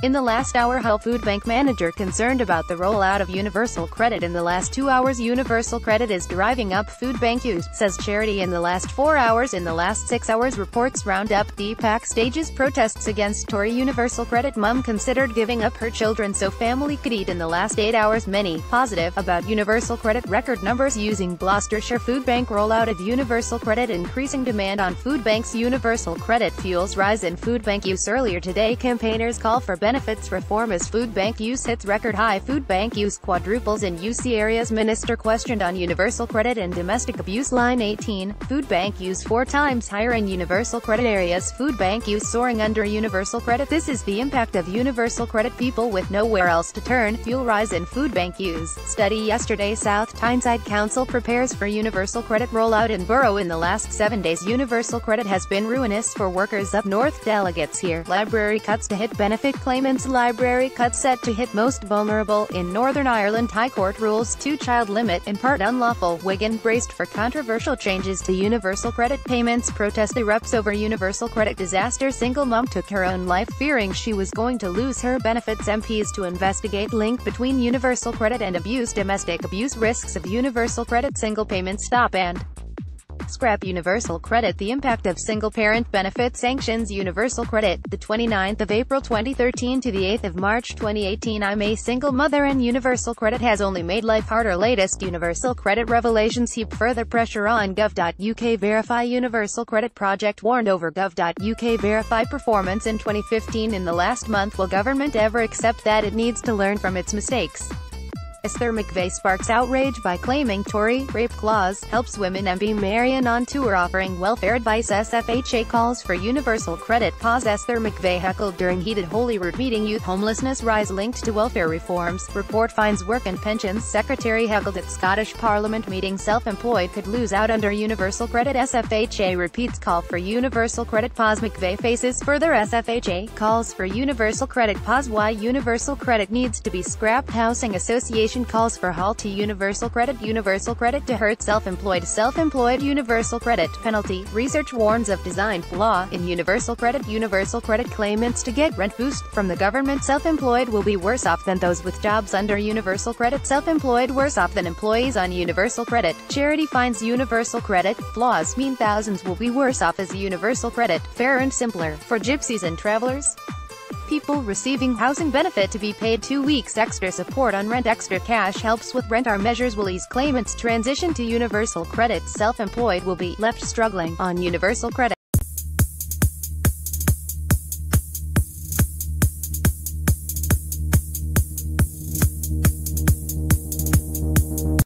In the last hour, Hull Foodbank manager concerned about the rollout of Universal Credit in the last 2 hours. Universal Credit is driving up food bank use, says charity. In the last 4 hours, in the last 6 hours, reports round up. Dpac stages protests against Tory Universal Credit. Mum considered giving up her children so family could eat. In the last 8 hours, many positive about Universal Credit. Record numbers using Gloucestershire Foodbank. Rollout of Universal Credit. Increasing demand on food banks. Universal Credit fuels rise in food bank use. Earlier today, campaigners call for benefits reform as food bank use hits record high. Food bank use quadruples in UC areas. Minister questioned on Universal Credit and domestic abuse. Line 18. Food bank use 4 times higher in Universal Credit areas. Food bank use soaring under Universal Credit. This is the impact of Universal Credit. People with nowhere else to turn fuel rise in food bank use. Study yesterday. South Tyneside Council prepares for Universal Credit rollout in borough. In the last 7 days, Universal Credit has been ruinous for workers up north. Delegates here. Library cuts to hit benefit claimants. Library cuts set to hit most vulnerable in Northern Ireland. High Court rules 2-child limit in part unlawful. Wigan braced for controversial changes to Universal Credit payments. Protest erupts over Universal Credit disaster. Single mum took her own life fearing she was going to lose her benefits. MPs to investigate link between Universal Credit and abuse. Domestic abuse risks of Universal Credit. Single payments stop and scrap Universal Credit. The impact of single-parent benefit sanctions. Universal Credit, the 29th of April 2013 to the 8th of March 2018. I'm a single mother and Universal Credit has only made life harder. Latest Universal Credit revelations heap further pressure on gov.uk. Verify Universal Credit project warned over gov.uk. Verify performance in 2015. In the last month, will government ever accept that it needs to learn from its mistakes? Esther McVey sparks outrage by claiming Tory rape clause helps women. MB Marion on tour offering welfare advice. SFHA calls for Universal Credit pause. Esther McVey heckled during heated Holyrood meeting. Youth homelessness rise linked to welfare reforms. Report finds work and pensions. Secretary heckled at Scottish Parliament meeting. Self-employed could lose out under Universal Credit. SFHA repeats call for Universal Credit pause. McVey faces further. SFHA calls for Universal Credit pause. Why Universal Credit needs to be scrapped. Housing Association calls for halt to Universal Credit. Universal Credit to hurt self-employed. Self-employed Universal Credit penalty. Research warns of design flaw in Universal Credit. Universal Credit claimants to get rent boost from the government. Self-employed will be worse off than those with jobs under Universal Credit. Self-employed worse off than employees on Universal Credit. Charity finds Universal Credit flaws mean thousands will be worse off as Universal Credit. Fair and simpler for gypsies and travelers. People receiving housing benefit to be paid 2 weeks extra support on rent. Extra cash helps with rent. Our measures will ease claimants' transition to Universal Credit. Self-employed will be left struggling on Universal Credit.